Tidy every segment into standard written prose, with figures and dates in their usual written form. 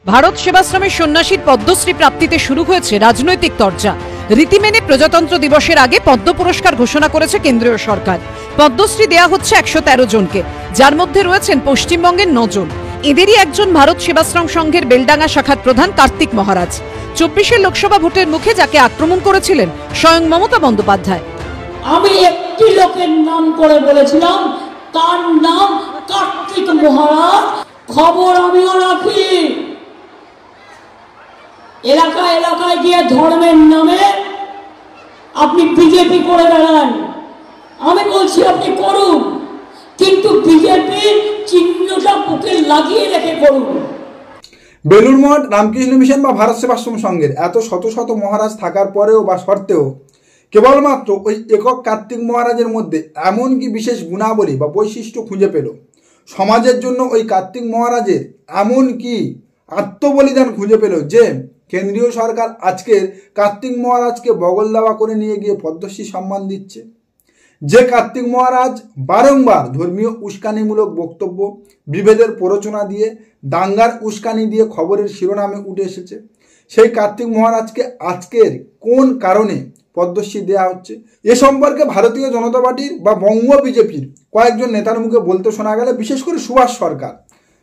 ভারত সেবাশ্রমের সন্ন্যাসীর পদ্মশ্রী প্রাপ্তিতে শুরু হয়েছে রাজনৈতিক চর্চা। রীতি মেনে প্রজাতন্ত্র দিবসের আগে পদ্ম পুরস্কার ঘোষণা করেছে কেন্দ্রীয় সরকার। পদ্মশ্রী দেয়া হচ্ছে 113 জনকে, যার মধ্যে রয়েছেন পশ্চিমবঙ্গের 9 জন। এদেরই একজন ভারত সেবাশ্রম সংঘের বেলডাঙ্গা শাখার প্রধান কার্তিক মহারাজ। 24 লোকসভা ভোটের মুখে যাকে আক্রমণ করেছিলেন স্বয়ং মমতা বন্দ্যোপাধ্যায়। আমি একটি লোকের নাম করে বলেছিলাম, তার নাম কার্তিক মহারাজ। খবর আমিও রাখি, এলাকায় এলাকায় গিয়ে ধর্মের নামে আপনি বিজেপি করে বেড়ান। আমি বলছি আপনি করুন, কিন্তু বিজেপির চিহ্নটা বুকে লাগিয়ে রেখে করুন। বেলুড় মঠ, রামকৃষ্ণ মিশন বা ভারত সেবাশ্রম সংঘের এত শত শত মহারাজ থাকার পরেও বা সত্ত্বেও কেবলমাত্র ওই একক কার্তিক মহারাজের মধ্যে এমন কি বিশেষ গুণাবলী বা বৈশিষ্ট্য খুঁজে পেল? সমাজের জন্য ওই কার্তিক মহারাজের এমন কি আত্মবলিদান খুঁজে পেল যে কেন্দ্রীয় সরকার আজকের কার্তিক মহারাজকে বগল দাওয়া করে নিয়ে গিয়ে পদ্মশ্রী সম্মান দিচ্ছে? যে কার্তিক মহারাজ বারংবার ধর্মীয় উস্কানিমূলক বক্তব্য, বিভেদের প্ররোচনা দিয়ে, দাঙ্গার উস্কানি দিয়ে খবরের শিরোনামে উঠে এসেছে, সেই কার্তিক মহারাজকে আজকের কোন কারণে পদ্মশ্রী দেওয়া হচ্ছে? এ সম্পর্কে ভারতীয় জনতা পার্টির বা বঙ্গ বিজেপির কয়েকজন নেতার মুখে বলতে শোনা গেল, বিশেষ করে সুভাষ সরকার,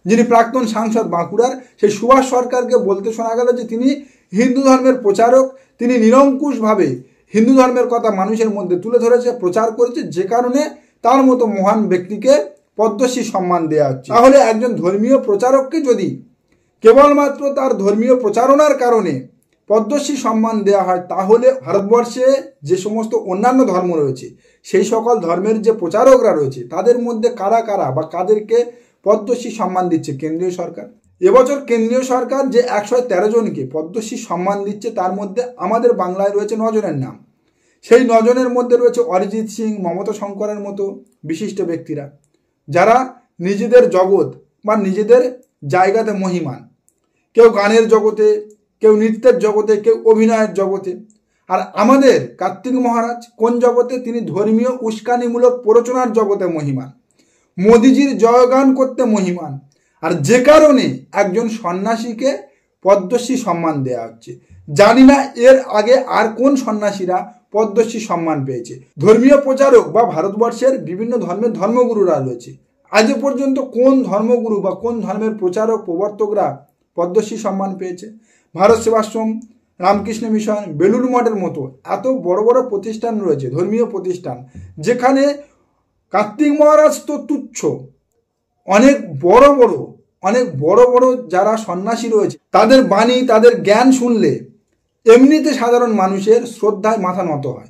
যিনি প্রাক্তন সাংসদ বাঁকুড়ার, সেই সুভাষ সরকারকে বলতে শোনা গেল যে তিনি হিন্দু ধর্মের প্রচারক, তিনি নিরঙ্কুশভাবে হিন্দু ধর্মের কথা মানুষের মধ্যে তুলে ধরেছে, প্রচার করেছে, যে কারণে তার মতো মহান ব্যক্তিকে পদ্মশ্রী সম্মান দেওয়া হচ্ছে। তাহলে একজন ধর্মীয় প্রচারককে যদি কেবলমাত্র তার ধর্মীয় প্রচারণার কারণে পদ্মশ্রী সম্মান দেওয়া হয়, তাহলে ভারতবর্ষে যে সমস্ত অন্যান্য ধর্ম রয়েছে, সেই সকল ধর্মের যে প্রচারকরা রয়েছে, তাদের মধ্যে কারা কারা বা কাদেরকে পদ্মশ্রী সম্মান দিচ্ছে কেন্দ্রীয় সরকার? এবছর কেন্দ্রীয় সরকার যে 113 জনকে পদ্মশ্রী সম্মান দিচ্ছে, তার মধ্যে আমাদের বাংলায় রয়েছে 9 জনের নাম। সেই 9 জনের মধ্যে রয়েছে অরিজিৎ সিং, মমতা শঙ্করের মতো বিশিষ্ট ব্যক্তিরা, যারা নিজেদের জগৎ বা নিজেদের জায়গাতে মহিমান। কেউ গানের জগতে, কেউ নৃত্যের জগতে, কেউ অভিনয়ের জগতে। আর আমাদের কার্তিক মহারাজ কোন জগতে? তিনি ধর্মীয় উস্কানিমূলক প্ররোচনার জগতে মহিমান, মোদিজির জয়গান করতে মহিমান। আর যে কারণে একজন সন্ন্যাসীকে পদ্মশ্রী সম্মান দেওয়া হচ্ছে। জানি না এর আগে আর কোন সন্ন্যাসীরা পদ্মশ্রী সম্মান পেয়েছে। ধর্মীয় প্রচারক বা ভারতবর্ষের বিভিন্ন ধর্মের ধর্মগুরুরা রয়েছে, আজ পর্যন্ত কোন ধর্মগুরু বা কোন ধর্মের প্রচারক প্রবর্তকরা পদ্মশ্রী সম্মান পেয়েছে? ভারত সেবাশ্রম, রামকৃষ্ণ মিশন, বেলুড় মঠের মতো এত বড় বড় প্রতিষ্ঠান রয়েছে, ধর্মীয় প্রতিষ্ঠান, যেখানে কার্তিক মহারাজ তো তুচ্ছ, অনেক বড় বড় যারা সন্ন্যাসী রয়েছে, তাদের বাণী, তাদের জ্ঞান শুনলে এমনিতে সাধারণ মানুষের শ্রদ্ধায় মাথা নত হয়।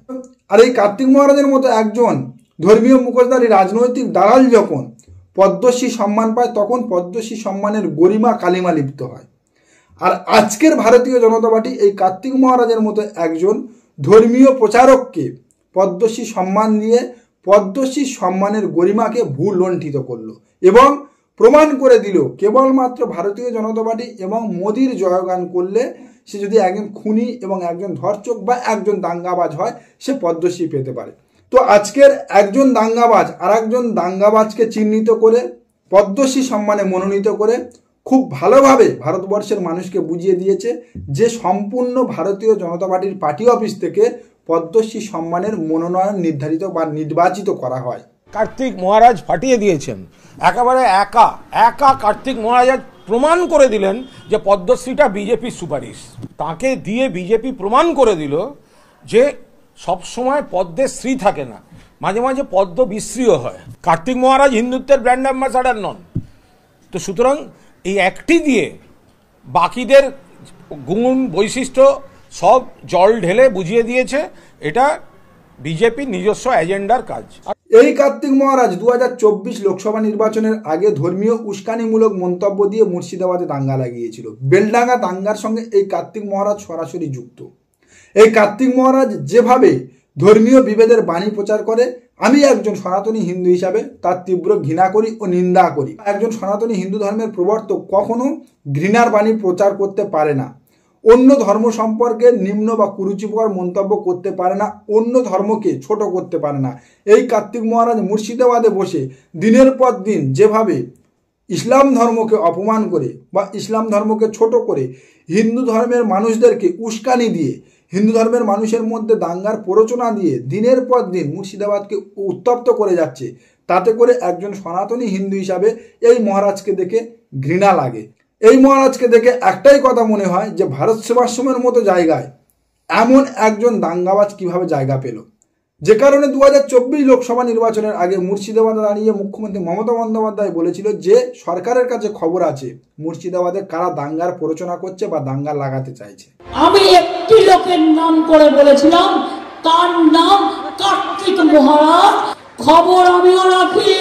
আর এই কার্তিক মহারাজের মতো একজন ধর্মীয় মুখোশধারী রাজনৈতিক দালাল যখন পদ্মশ্রী সম্মান পায়, তখন পদ্মশ্রী সম্মানের গরিমা কালিমা লিপ্ত হয়। আর আজকের ভারতীয় জনতা পার্টি এই কার্তিক মহারাজের মতো একজন ধর্মীয় প্রচারককে পদ্মশ্রী সম্মান দিয়ে পদ্মশ্রী সম্মানের গরিমাকে ভুল লণ্ঠিত করলো এবং প্রমাণ করে দিল কেবলমাত্র ভারতীয় জনতা পার্টি এবং মোদির জয়গান করলে সে যদি একজন খুনি এবং একজন ধর্ষক বা একজন দাঙ্গাবাজ হয়, সে পদ্মশ্রী পেতে পারে। তো আজকের একজন দাঙ্গাবাজ আর একজন দাঙ্গাবাজকে চিহ্নিত করে পদ্মশ্রী সম্মানে মনোনীত করে খুব ভালোভাবে ভারতবর্ষের মানুষকে বুঝিয়ে দিয়েছে যে সম্পূর্ণ ভারতীয় জনতা পার্টির পার্টি অফিস থেকে পদ্মশ্রী সম্মানের মনোনয়ন নির্ধারিত বা নির্বাচিত করা হয়। কার্তিক মহারাজ ফাটিয়ে দিয়েছেন, একেবারে একা কার্তিক মহারাজ প্রমাণ করে দিলেন যে পদ্মশ্রীটা বিজেপির সুপারিশ। তাকে দিয়ে বিজেপি প্রমাণ করে দিল যে সবসময় পদ্মের শ্রী থাকে না, মাঝে মাঝে পদ্ম বিশ্রীও হয়। কার্তিক মহারাজ হিন্দুত্বের ব্র্যান্ড অ্যাম্বাসাডার নন। তো সুতরাং এই একটি দিয়ে বাকিদের গুণ বৈশিষ্ট্য সব জল ঢেলে বুঝিয়ে দিয়েছে এটা বিজেপির নিজস্ব এজেন্ডার কাজ। এই কার্তিক মহারাজ 2024 লোকসভা নির্বাচনের আগে ধর্মীয় উস্কানিমূলক মন্তব্য দিয়ে মুর্শিদাবাদে দাঙ্গা লাগিয়েছিল। বেলডাঙ্গা দাঙ্গার সঙ্গে এই কার্তিক মহারাজ সরাসরি যুক্ত। এই কার্তিক মহারাজ যেভাবে ধর্মীয় বিভেদের বাণী প্রচার করে, আমি একজন সনাতনী হিন্দু হিসাবে তার তীব্র ঘৃণা করি ও নিন্দা করি। একজন সনাতনী হিন্দু ধর্মের প্রবর্তক কখনো ঘৃণার বাণী প্রচার করতে পারে না, অন্য ধর্ম সম্পর্কে নিম্ন বা কুরুচিকর মন্তব্য করতে পারে না, অন্য ধর্মকে ছোট করতে পারে না। এই কার্তিক মহারাজ মুর্শিদাবাদে বসে দিনের পর দিন যেভাবে ইসলাম ধর্মকে অপমান করে বা ইসলাম ধর্মকে ছোট করে হিন্দু ধর্মের মানুষদেরকে উস্কানি দিয়ে হিন্দু ধর্মের মানুষের মধ্যে দাঙ্গার প্ররোচনা দিয়ে দিনের পর দিন মুর্শিদাবাদকে উত্তপ্ত করে যাচ্ছে, তাতে করে একজন সনাতনী হিন্দু হিসাবে এই মহারাজকে দেখে ঘৃণা লাগে। এই মহারাজকে দেখে একটাই কথা মনে হয় যে ভারত সেবাশ্রমের মতো জায়গায় এমন একজন দাঙ্গাবাজ কিভাবে জায়গা পেল, যে কারণে 2024 লোকসভা নির্বাচনের আগে মুর্শিদাবাদে দাঁড়িয়ে মুখ্যমন্ত্রী মমতা বন্দ্যোপাধ্যায় বলেছিল যে সরকারের কাছে খবর আছে মুর্শিদাবাদে কারা দাঙ্গার প্ররোচনা করছে বা দাঙ্গা লাগাতে চাইছে। আমি একটি লোকের নাম করে বলেছিলাম, তার নাম কার্তিক মহারাজ। খবর আমিও রাখি।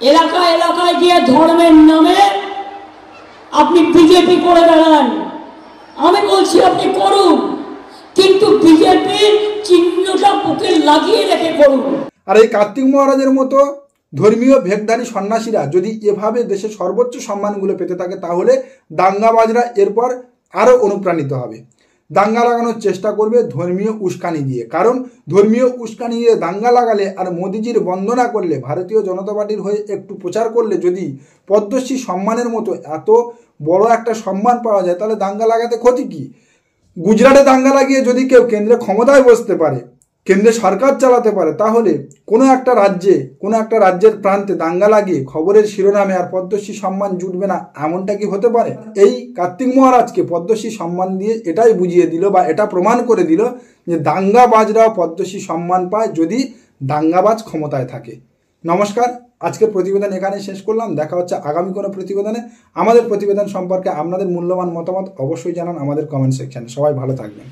এলাকায় এলাকায় গিয়ে ধর্মের নামে আপনি বিজেপি করে বেড়ান। আমি বলছি আপনি করুন, কিন্তু বিজেপির চিহ্নটা বুকে লাগিয়ে রেখে করুন। আর এই কার্তিক মহারাজের মতো ধর্মীয় ভেকধারী সন্ন্যাসীরা যদি এভাবে দেশের সর্বোচ্চ সম্মানগুলো পেতে থাকে তাহলে দাঙ্গাবাজরা এরপর আরও অনুপ্রাণিত হবে, দাঙ্গা লাগানোর চেষ্টা করবে ধর্মীয় উস্কানি দিয়ে। কারণ ধর্মীয় উস্কানি দিয়ে দাঙ্গা লাগালে আর মোদিজির বন্দনা করলে, ভারতীয় জনতা পার্টির হয়ে একটু প্রচার করলে যদি পদ্মশ্রী সম্মানের মতো এত বড় একটা সম্মান পাওয়া যায় তাহলে দাঙ্গা লাগাতে ক্ষতি কি? গুজরাটে দাঙ্গা লাগিয়ে যদি কেউ কেন্দ্রে ক্ষমতায় বসতে পারে, কেন্দ্রে সরকার চালাতে পারে, তাহলে কোনো একটা রাজ্যের প্রান্তে দাঙ্গা লাগিয়ে খবরের শিরোনামে আর পদ্মশ্রী সম্মান জুটবে না, এমনটা কি হতে পারে? এই কার্তিক মহারাজকে পদ্মশ্রী সম্মান দিয়ে এটাই বুঝিয়ে দিল বা এটা প্রমাণ করে দিল যে দাঙ্গাবাজরাও পদ্মশ্রী সম্মান পায় যদি দাঙ্গাবাজ ক্ষমতায় থাকে। নমস্কার, আজকের প্রতিবেদন এখানে শেষ করলাম। দেখা হচ্ছে আগামী কোনো প্রতিবেদনে। আমাদের প্রতিবেদন সম্পর্কে আপনাদের মূল্যবান মতামত অবশ্যই জানান আমাদের কমেন্ট সেকশনে। সবাই ভালো থাকবেন।